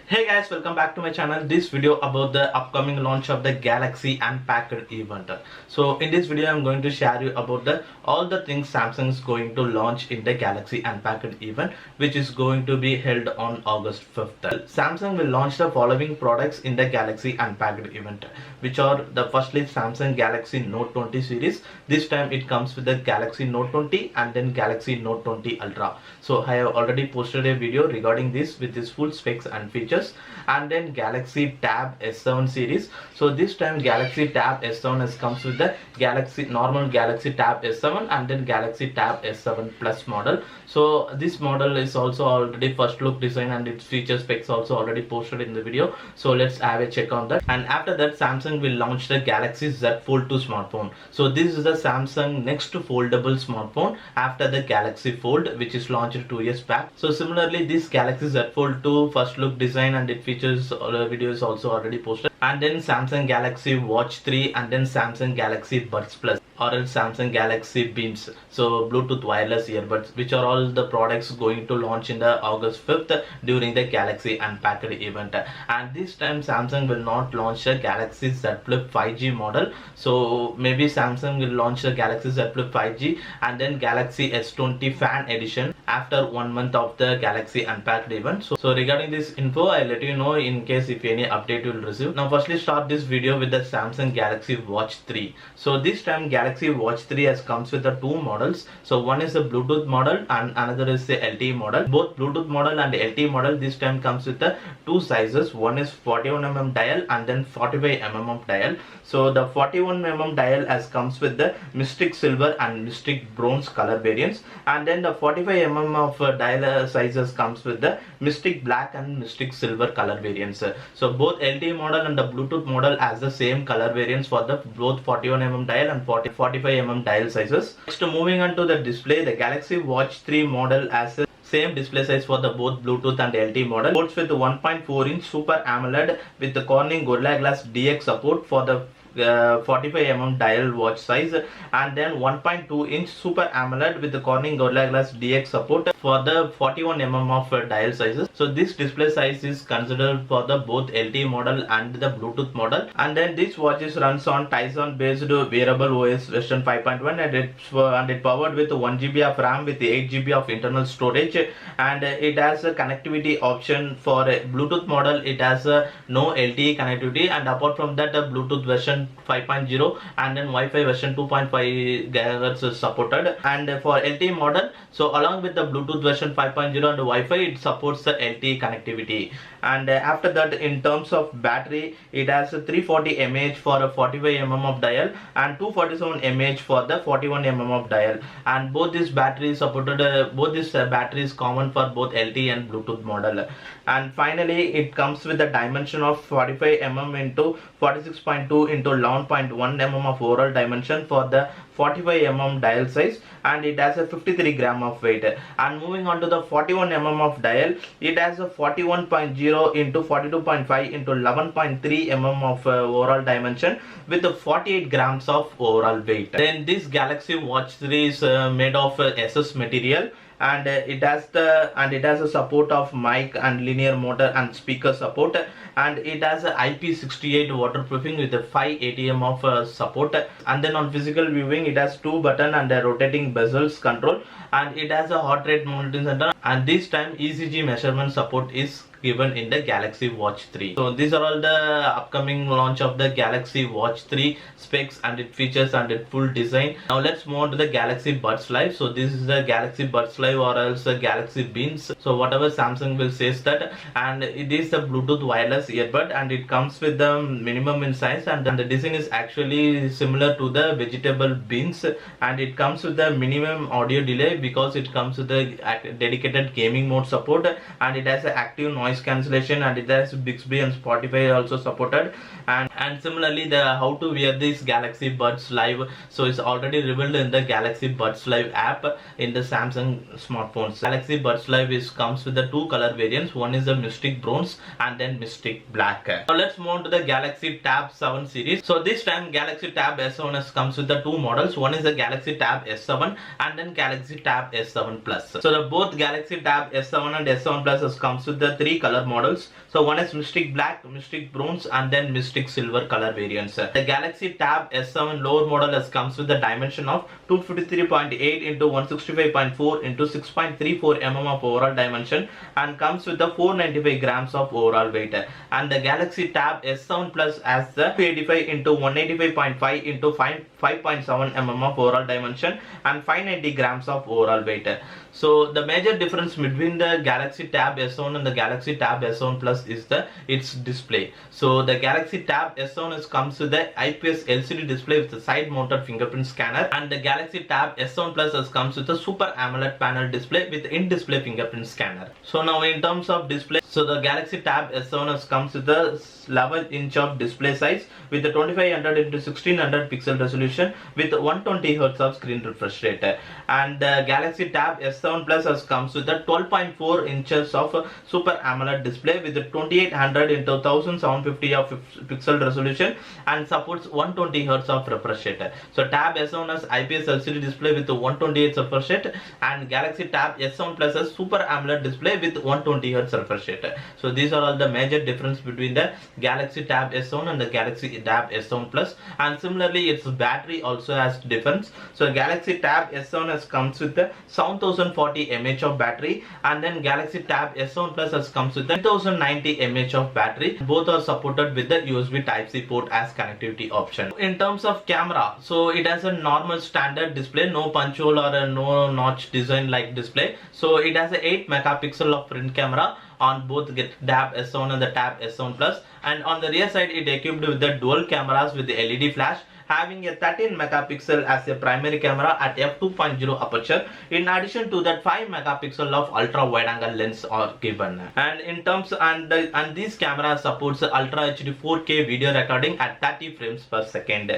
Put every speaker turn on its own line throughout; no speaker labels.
Hey guys, welcome back to my channel. This video about the upcoming launch of the Galaxy Unpacked event. So in this video I'm going to share you about the all the things Samsung is going to launch in the Galaxy Unpacked event, which is going to be held on August 5th. Samsung will launch the following products in the Galaxy Unpacked event, which are the firstly Samsung Galaxy Note 20 series. This time it comes with the Galaxy Note 20 and then Galaxy Note 20 Ultra. So I have already posted a video regarding this with its full specs and features. And then Galaxy Tab S7 series. So this time Galaxy Tab S7 has comes with the normal Galaxy Tab S7 and then Galaxy Tab S7 Plus model. So this model is also already first look design and its feature specs also already posted in the video. So let's have a check on that. And after that Samsung will launch the Galaxy Z Fold 2 smartphone. So this is the Samsung next foldable smartphone after the Galaxy Fold, which is launched 2 years back. So similarly this Galaxy Z Fold 2 first look design and it features video is also already posted. And then Samsung Galaxy Watch 3 and then Samsung Galaxy Buds Plus or else Samsung Galaxy Beams, so Bluetooth wireless earbuds, which are all the products going to launch in the August 5th during the Galaxy Unpacked event. And this time Samsung will not launch a Galaxy Z Flip 5G model, so maybe Samsung will launch the Galaxy Z Flip 5G and then Galaxy S20 Fan Edition after 1 month of the Galaxy Unpacked event. So regarding this info, I'll let you know in case if any update you will receive. Now firstly start this video with the Samsung Galaxy Watch 3. So this time Galaxy Watch 3 has comes with the two models. So one is the Bluetooth model and another is the LTE model. Both Bluetooth model and LTE model this time comes with the two sizes. One is 41mm dial and then 45mm of dial. So the 41mm dial has comes with the Mystic Silver and Mystic Bronze color variants, and then the 45mm of dial sizes comes with the Mystic Black and Mystic Silver color variants. So both LTE model and the Bluetooth model has the same color variants for the both 41mm dial and 45mm dial sizes. Next, moving on to the display, the Galaxy Watch 3 model has a same display size for the both Bluetooth and LTE model. Ports with 1.4-inch Super AMOLED with the Corning Gorilla Glass DX support for the 45mm dial watch size, and then 1.2-inch Super AMOLED with the Corning Gorilla Glass DX support for the 41mm of dial sizes. So this display size is considered for the both LTE model and the Bluetooth model. And then this watches runs on Tizen based wearable OS version 5.1 and it powered with 1GB of RAM with 8GB of internal storage, and it has a connectivity option for a Bluetooth model. It has no LTE connectivity, and apart from that Bluetooth version 5.0 and then Wi-Fi version 2.5 GHz is supported. And for LTE model, so along with the Bluetooth version 5.0 and Wi-Fi, it supports the LTE connectivity. And after that, in terms of battery, it has a 340 mAh for a 45mm of dial and 247 mAh for the 41mm of dial. And both these batteries supported, both these batteries common for both LTE and Bluetooth model. And finally, it comes with the dimension of 45mm into 46.2 into 11.1mm of overall dimension for the 45mm dial size, and it has a 53 gram of weight. And moving on to the 41mm of dial, it has a 41.0 into 42.5 into 11.3mm of overall dimension with 48 grams of overall weight. Then this Galaxy Watch 3 is made of SS material, and it has a support of mic and linear motor and speaker support, and it has a IP68 waterproofing with a 5 ATM of support. And then on physical viewing, it has two button and a rotating bezels control, and it has a heart rate monitoring center, and this time ECG measurement support is given in the Galaxy Watch 3. So these are all the upcoming launch of the Galaxy Watch 3 specs and its features and its full design. Now let's move on to the Galaxy Buds Live. So this is the Galaxy Buds Live or else the Galaxy Beams. So whatever Samsung will says that, and it is the Bluetooth wireless earbud, and it comes with the minimum in size, and the design is actually similar to the vegetable beans, and it comes with the minimum audio delay because it comes with the dedicated gaming mode support, and it has an active noise cancellation, and it has Bixby and Spotify also supported. And similarly, the how to wear this Galaxy Buds Live, so it's already revealed in the Galaxy Buds Live app in the Samsung smartphones. Galaxy Buds Live comes with the two color variants. One is the Mystic Bronze and then Mystic Black. Now let's move on to the Galaxy Tab 7 series. So this time Galaxy Tab S7 comes with the two models. One is the Galaxy Tab S7 and then Galaxy Tab S7 Plus. So the both Galaxy Tab S7 and S7 Plus comes with the three three color models. So one is Mystic Black, Mystic Bronze, and then Mystic Silver color variants. The Galaxy Tab S7 lower model comes with the dimension of 253.8 into 165.4 into 6.34 mm of overall dimension, and comes with the 495 grams of overall weight. And the Galaxy Tab S7 Plus has the 285 into 185.5 into 5.7 mm of overall dimension and 590 grams of overall weight. So the major difference between the Galaxy Tab S7 and the Galaxy Tab S7 Plus is its display. So the Galaxy Tab S7 comes with the IPS LCD display with the side mounted fingerprint scanner, and the Galaxy Tab S7 Plus comes with a Super AMOLED panel display with in-display fingerprint scanner. So now in terms of display, so the Galaxy Tab S7 comes with a 11-inch of display size with the 2500 into 1600 pixel resolution with 120 Hz of screen refresh rate, and the Galaxy Tab S7 Plus comes with a 12.4 inches of Super AMOLED display with the 2800 into 1750 of pixel resolution and supports 120 Hz of refresh rate. So Tab S7 has IPS LCD display with 128 refresh rate, and Galaxy Tab S7 Plus has Super AMOLED display with 120 Hz refresh rate. So these are all the major difference between the Galaxy Tab S7 and the Galaxy Tab S7 Plus, and similarly its battery also has difference. So Galaxy Tab S7 comes with the 7040 mAh of battery, and then Galaxy Tab S7 Plus comes with the 1090 mAh of battery. Both are supported with the USB Type-C port as connectivity option. In terms of camera, so it has a normal standard display, no punch hole or a no notch design like display. So it has a 8 megapixel of front camera on both Tab S7 and the Tab S7 Plus, and on the rear side it equipped with the dual cameras with the LED flash, having a 13 megapixel as a primary camera at f2.0 aperture. In addition to that, 5 megapixel of ultra wide angle lens are given. And in terms and these cameras supports ultra HD 4K video recording at 30 frames per second.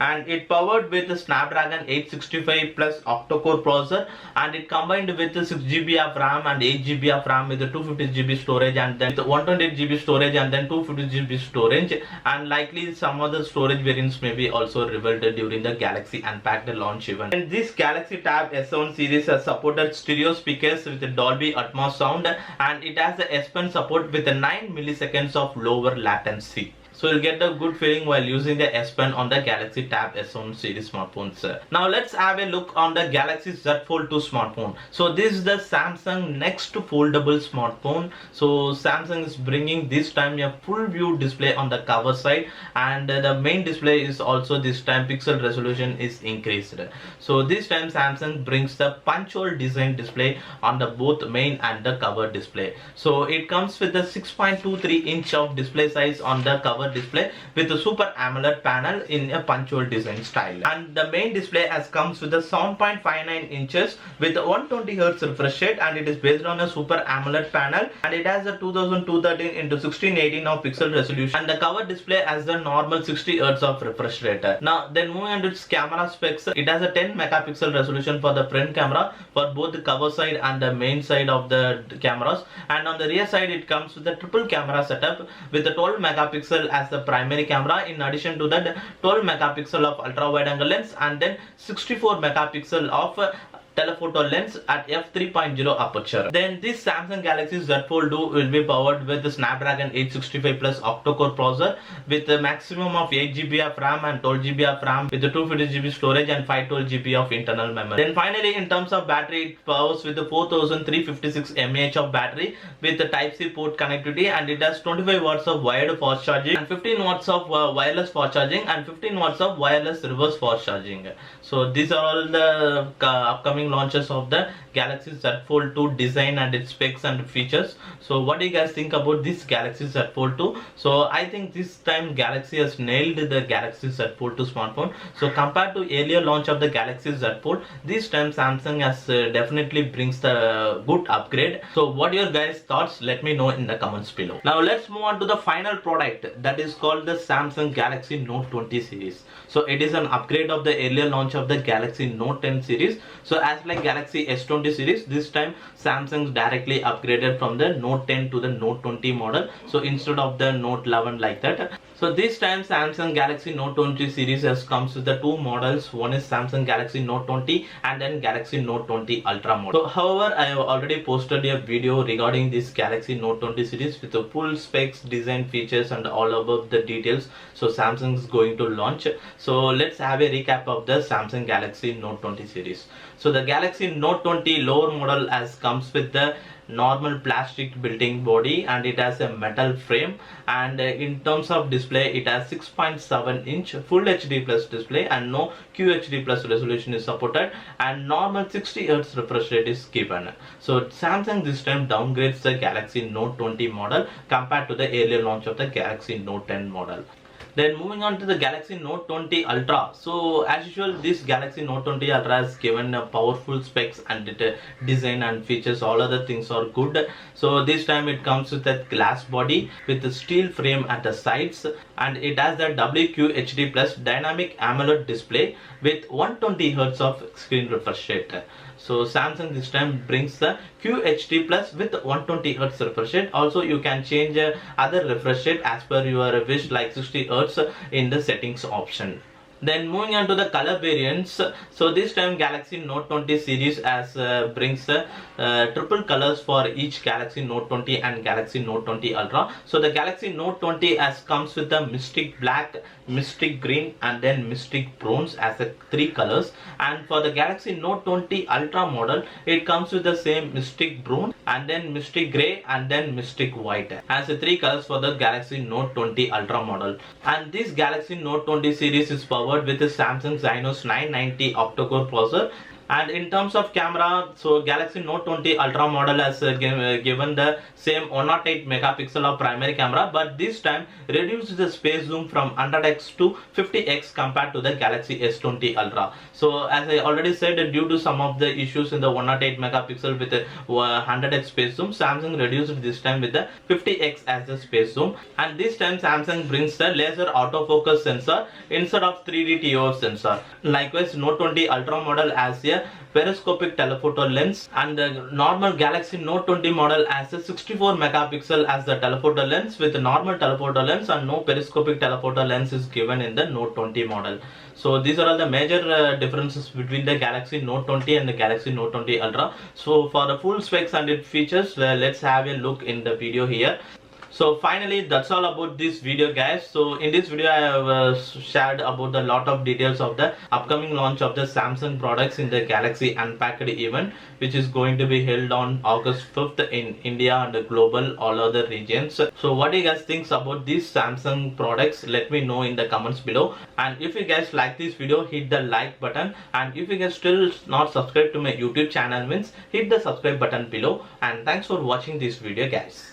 And it powered with the Snapdragon 865 plus octa-core processor, and it combined with the 6GB of RAM and 8GB of RAM with the 250GB storage, and then 128GB storage and then 250GB storage, and likely some other storage variants may be also revealed during the Galaxy Unpacked launch event. And this Galaxy Tab S7 series has supported stereo speakers with the Dolby Atmos sound, and it has the S Pen support with the 9 milliseconds of lower latency. So you'll get a good feeling while using the S Pen on the Galaxy Tab S7 series smartphones. Now let's have a look on the Galaxy Z Fold 2 smartphone. So this is the Samsung next foldable smartphone. So Samsung is bringing this time a full view display on the cover side, and the main display is also this time pixel resolution is increased. So this time Samsung brings the punch hole design display on the both main and the cover display. So it comes with a 6.23 inch of display size on the cover display with a Super AMOLED panel in a punch hole design style, and the main display comes with a 7.59 inches with 120 Hz refresh rate, and it is based on a Super AMOLED panel, and it has a 2213 into 1618 of pixel resolution, and the cover display has the normal 60 Hz of refresh rate. Now then moving on to its camera specs, it has a 10 megapixel resolution for the front camera for both the cover side and the main side of the cameras, and on the rear side it comes with a triple camera setup with a 12 megapixel as the primary camera. In addition to that, 12 megapixel of ultra wide angle lens, and then 64 megapixel of telephoto lens at f3.0 aperture. Then this Samsung Galaxy Z Fold 2 will be powered with the Snapdragon 865 plus octa-core processor with a maximum of 8GB of RAM and 12GB of RAM with the 250GB storage and 512GB of internal memory. Then finally, in terms of battery, it powers with the 4356 mAh of battery with the Type-C port connectivity, and it has 25 watts of wired fast charging and 15 watts of wireless fast charging and 15 watts of wireless reverse fast charging. So these are all the upcoming launches of the Galaxy Z Fold 2 design and its specs and features. So what do you guys think about this Galaxy Z Fold 2? So I think this time Galaxy has nailed the Galaxy Z Fold 2 smartphone. So compared to earlier launch of the Galaxy Z Fold, this time Samsung has definitely brings the good upgrade. So what are your guys thoughts? Let me know in the comments below. Now let's move on to the final product, that is called the Samsung Galaxy Note 20 series. So it is an upgrade of the earlier launch of the Galaxy Note 10 series. So as like Galaxy S20 series, this time Samsung directly upgraded from the Note 10 to the Note 20 model. So instead of the Note 11 like that, so this time Samsung Galaxy Note 20 series has comes with the two models. One is Samsung Galaxy Note 20 and then Galaxy Note 20 Ultra model. So however, I have already posted a video regarding this Galaxy Note 20 series with the full specs, design, features and all above the details. So Samsung is going to launch. So let's have a recap of the Samsung Galaxy Note 20 series. So the Galaxy Note 20 lower model as comes with the normal plastic built-in body and it has a metal frame, and in terms of display it has 6.7 inch full HD plus display and no QHD plus resolution is supported, and normal 60 Hz refresh rate is given. So Samsung this time downgrades the Galaxy Note 20 model compared to the earlier launch of the Galaxy Note 10 model. Then moving on to the Galaxy Note 20 Ultra. So as usual, this Galaxy Note 20 Ultra has given a powerful specs and design and features. All other things are good. So this time it comes with a glass body with a steel frame at the sides, and it has the WQHD plus dynamic AMOLED display with 120 Hz of screen refresh rate. So Samsung this time brings the QHD plus with 120 Hz refresh rate. Also you can change other refresh rate as per your wish, like 60 Hz in the settings option. Then moving on to the color variants. So this time Galaxy Note 20 series as brings triple colors for each Galaxy Note 20 and Galaxy Note 20 Ultra. So the Galaxy Note 20 as comes with the Mystic Black, Mystic Green and then Mystic Bronze as the three colors, and for the Galaxy Note 20 Ultra model it comes with the same Mystic Bronze and then Mystic Grey and then Mystic White as the three colors for the Galaxy Note 20 Ultra model. And this Galaxy Note 20 series is powered with the Samsung Exynos 990 octa-core processor. And in terms of camera, so Galaxy Note 20 Ultra model has given the same 108 megapixel of primary camera, but this time reduces the space zoom from 100x to 50x compared to the Galaxy S20 Ultra. So as I already said, due to some of the issues in the 108 megapixel with the 100x space zoom, Samsung reduced this time with the 50x as the space zoom. And this time Samsung brings the laser autofocus sensor instead of 3D ToF sensor. Likewise, Note 20 Ultra model has a periscopic telephoto lens, and the normal Galaxy Note 20 model has a 64 megapixel as the telephoto lens with a normal telephoto lens, and no periscopic telephoto lens is given in the Note 20 model. So these are all the major differences between the Galaxy Note 20 and the Galaxy Note 20 Ultra. So for the full specs and its features, let's have a look in the video here. So finally, that's all about this video, guys. So in this video I have shared about a lot of details of the upcoming launch of the Samsung products in the Galaxy Unpacked event, which is going to be held on August 5th in India and global all other regions. So what do you guys think about these Samsung products? Let me know in the comments below. And if you guys like this video, hit the like button, and if you guys still not subscribed to my YouTube channel, means hit the subscribe button below. And thanks for watching this video, guys.